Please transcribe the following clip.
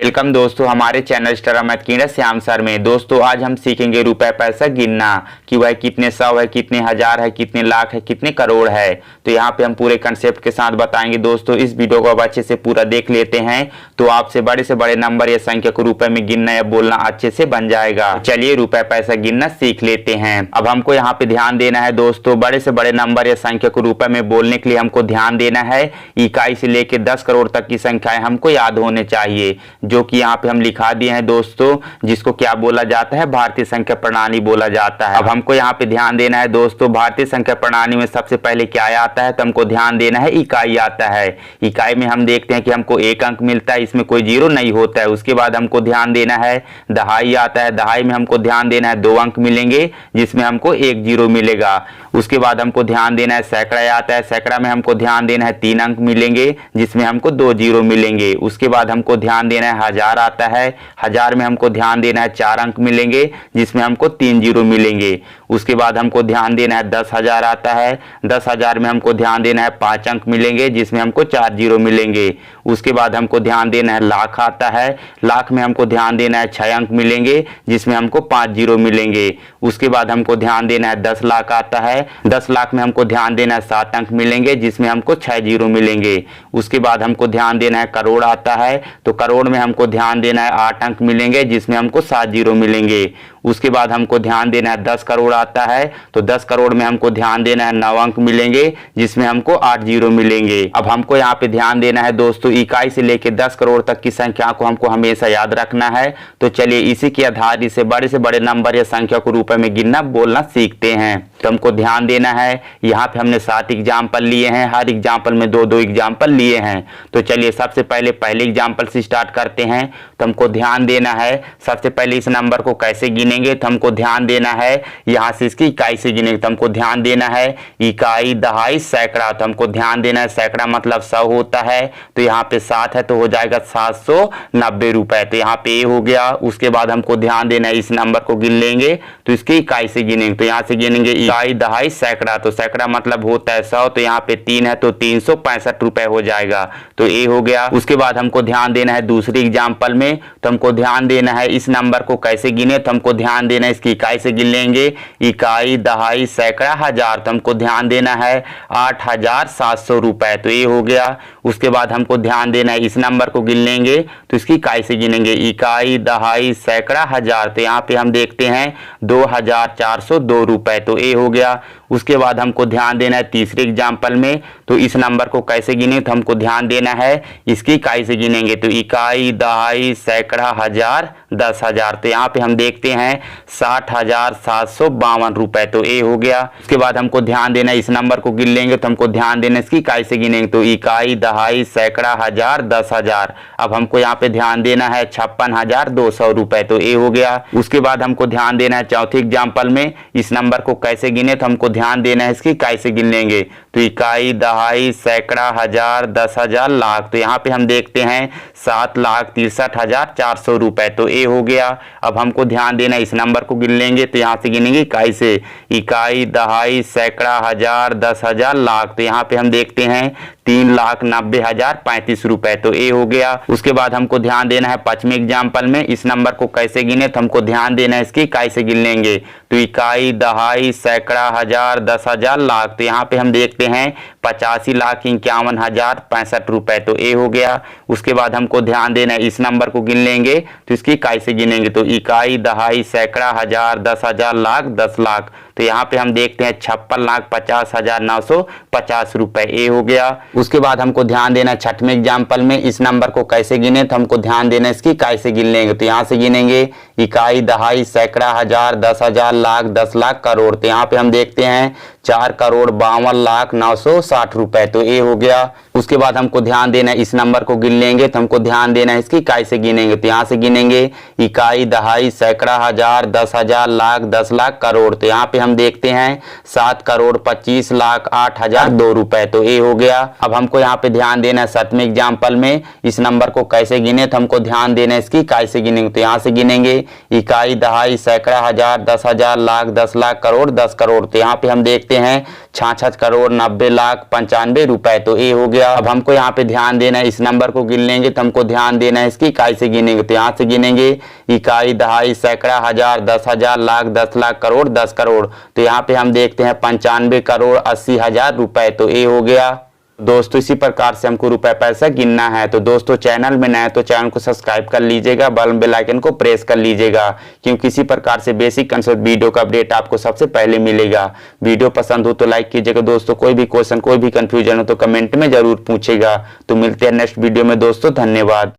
Welcome दोस्तों हमारे channel star math कीड़ा श्याम सर में। दोस्तों आज हम सीखेंगे रुपए पैसा गिनना कि वह कितने सौ है, कितने हजार है, कितने लाख है, कितने करोड़ है। तो यहाँ पे हम पूरे कंसेप्ट के साथ बताएंगे। दोस्तों इस वीडियो को अब अच्छे से पूरा देख लेते हैं तो आपसे बड़े नंबर या संख्या को रुपए में गिनना या बोलना अच्छे से बन जाएगा। चलिए रुपए पैसा गिनना सीख लेते हैं। अब हमको यहाँ पे ध्यान देना है दोस्तों, बड़े से बड़े नंबर या संख्या को रुपए में बोलने के लिए हमको ध्यान देना है इकाई से लेकर 10 करोड़ तक की संख्याएं हमको याद होने चाहिए, जो कि यहाँ पे हम लिखा दिए हैं दोस्तों, जिसको क्या बोला जाता है, भारतीय संख्या प्रणाली बोला जाता है। अब हमको यहाँ पे ध्यान देना है दोस्तों, भारतीय संख्या प्रणाली में सबसे पहले क्या आता है तो हमको ध्यान देना है इकाई आता है। इकाई में हम देखते हैं कि हमको एक अंक मिलता है, इसमें कोई जीरो नहीं होता है। उसके बाद हमको ध्यान देना है दहाई आता है। दहाई में हमको ध्यान देना है 2 अंक मिलेंगे जिसमें हमको 1 जीरो मिलेगा। उसके बाद हमको ध्यान देना है सैकड़ा आता है। सैकड़ा में हमको ध्यान देना है 3 अंक मिलेंगे जिसमें हमको 2 जीरो मिलेंगे। उसके बाद हमको ध्यान देना है हजार आता है। हजार में हमको ध्यान देना है 4 अंक मिलेंगे जिसमें हमको 3 जीरो मिलेंगे। उसके बाद हमको ध्यान देना है 10,000 आता है। 10,000 में हमको ध्यान देना है 5 अंक मिलेंगे जिसमें हमको 4 जीरो मिलेंगे। उसके बाद हमको ध्यान देना है लाख आता है। लाख में हमको ध्यान देना है 6 अंक मिलेंगे जिसमें हमको 5 जीरो मिलेंगे। उसके बाद हमको ध्यान देना है 10 लाख आता है। 10 लाख में हमको ध्यान देना है 7 अंक मिलेंगे जिसमें हमको 6 जीरो मिलेंगे। उसके बाद हमको ध्यान देना है करोड़ आता है। तो करोड़ में हमको ध्यान देना है 8 अंक मिलेंगे जिसमें हमको 7 जीरो मिलेंगे। उसके बाद हमको ध्यान देना है 10 करोड़ आता है। तो 10 करोड़ में हमको ध्यान देना है 9 अंक मिलेंगे जिसमें हमको 8 जीरो मिलेंगे। अब हमको यहाँ पे ध्यान देना है दोस्तों इकाई से लेकर 10 करोड़ तक की संख्या को हमको हमेशा याद रखना है। तो चलिए इसी के आधार से बड़े नंबर या संख्या को रुपए में गिनना बोलना सीखते हैं। तो हमको ध्यान देना है, यहाँ पे हमने 7 एग्जाम्पल लिए हैं, हर एग्जाम्पल में 2-2 एग्जाम्पल लिए हैं। तो चलिए सबसे पहले एग्जाम्पल से स्टार्ट करते हैं। तो हमको ध्यान देना है सबसे पहले इस नंबर को कैसे गिनेंगे। तो हमको ध्यान देना है यहाँ से इसकी इकाई से गिनेंगे। तो हमको ध्यान देना है इकाई, दहाई, सैकड़ा। तो हमको ध्यान देना है सैकड़ा मतलब 100 होता है। तो यहाँ पे 7 है तो हो जाएगा 790 रुपए। तो यहाँ पे ए हो गया। उसके बाद हमको ध्यान देना है इस नंबर को गिन लेंगे तो इसकी इकाई से गिनेंगे। तो यहाँ से गिनेंगे इकाई, दहाई, सैकड़ा। तो सैकड़ा मतलब होता है 100। तो यहाँ पे 3 है तो 365 रुपए हो जाएगा। तो ए हो गया। उसके बाद हमको ध्यान देना है दूसरी एग्जाम्पल में। तो हमको ध्यान देना है इस नंबर को कैसे गिने। तो हमको ध्यान देना है इसकी इकाई से गिन लेंगे इकाई, दहाई, सैकड़ा, हजार। तो हमको ध्यान देना है 8,700 रुपए। तो ये हो गया। उसके बाद हमको ध्यान देना है इस नंबर को गिन लेंगे तो इसकी इकाई से गिनेंगे इकाई, दहाई, सैकड़ा, हजार। तो यहाँ पे हम देखते हैं 2,402 रुपए। तो ये हो गया। उसके बाद हमको ध्यान देना है तीसरे एग्जाम्पल में। तो इस नंबर को कैसे गिने। तो हमको ध्यान देना है इसकी इकाई से गिनेंगे। तो इकाई, दहाई, सैकड़ा, हजार, 10,000। तो यहाँ पे हम देखते हैं 60,752 रुपए। तो ए हो गया। उसके बाद हमको ध्यान देना है इस नंबर को गिन लेंगे तो हमको ध्यान देना है इसकी इकाई से गिनेंगे। तो इकाई, दहाई, सैकड़ा, हजार, 10,000। अब हमको यहाँ पे ध्यान देना है 56,200 रुपए। तो ए हो गया। उसके बाद हमको ध्यान देना है चौथे एग्जाम्पल में इस नंबर को कैसे गिने। तो हमको ध्यान देना है इसकी इकाई से गिन लेंगे। तो इकाई, दहाई, सैकड़ा, हजार, 10,000, लाख। तो यहाँ पे हम देखते हैं 7,63,400 रुपए। तो ए हो गया। अब हमको ध्यान देना है इस नंबर को गिन लेंगे। तो यहाँ से गिनेंगे इकाई से इकाई, दहाई, सैकड़ा, हजार, 10,000, लाख। तो यहाँ पे हम देखते हैं 3,90,035 रुपए। तो ए हो गया। उसके बाद हमको ध्यान देना है 5वें एग्जाम्पल में इस नंबर को कैसे गिने। तो हमको ध्यान देना है इसकी इकाई से गिन लेंगे। तो इकाई, दहाई, सैकड़ा, हजार, 10,000, लाख। तो यहाँ पे हम देखते हैं 85,51,065 रुपए। तो ए हो गया। उसके बाद हमको ध्यान देना है इस नंबर को गिन लेंगे तो इसकी इकाई से गिनेंगे। तो इकाई, दहाई, सैकड़ा, हजार, 10,000, लाख, 10 लाख। तो यहाँ पे हम देखते हैं 56,50,950 रुपए। ए हो गया। उसके बाद हमको ध्यान देना है 6वें एग्जाम्पल में इस नंबर को कैसे गिने। तो हमको ध्यान देना है इसकी इकाई से गिन लेंगे। तो यहाँ से गिनेंगे इकाई, दहाई, सैकड़ा, हजार, 10,000, लाख, 10 लाख, करोड़। तो यहाँ पे हम देखते हैं 4,52,960 रुपए। तो ए हो गया। उसके बाद हमको ध्यान देना है इस नंबर को गिन लेंगे तो हमको ध्यान देना है इसकी इकाई से गिनेंगे। तो यहाँ से गिनेंगे इकाई, दहाई, सैकड़ा, हजार, 10,000, लाख, 10 लाख, करोड़। तो यहाँ पे हम देखते हैं 7,25,08,002 रुपए। तो ए हो गया। अब हमको यहाँ पे ध्यान देना है 7वें एग्जाम्पल में इस नंबर को कैसे गिने, तो हमको ध्यान देना है इसकी इकाई से गिनेंगे। तो यहाँ से गिनेंगे इकाई, दहाई, सैकड़ा, हजार, 10,000, लाख, 10 लाख, करोड़, 10 करोड़। तो यहाँ पे हम देखते हैं 66 करोड़ 90 लाख 95 रुपए। तो ए हो गया। अब हमको यहाँ पे ध्यान देना है इस नंबर को गिन लेंगे तो हमको ध्यान देना है इसकी इकाई से गिनेंगे। तो यहाँ से गिनेंगे इकाई, दहाई, सैकड़ा, हजार, 10,000, लाख, 10 लाख, करोड़, 10 करोड़। तो यहाँ पे हम देखते हैं 95 करोड़ 80,000 रुपए। तो ए हो गया। दोस्तों इसी प्रकार से हमको रुपए पैसा गिनना है। तो दोस्तों चैनल में नए तो चैनल को सब्सक्राइब कर लीजिएगा, बेल आइकन को प्रेस कर लीजिएगा, क्योंकि इसी प्रकार से बेसिक कंसेप्ट वीडियो का अपडेट आपको सबसे पहले मिलेगा। वीडियो पसंद हो तो लाइक कीजिएगा दोस्तों। कोई भी क्वेश्चन कोई भी कंफ्यूजन हो तो कमेंट में जरूर पूछेगा। तो मिलते हैं नेक्स्ट वीडियो में दोस्तों, धन्यवाद।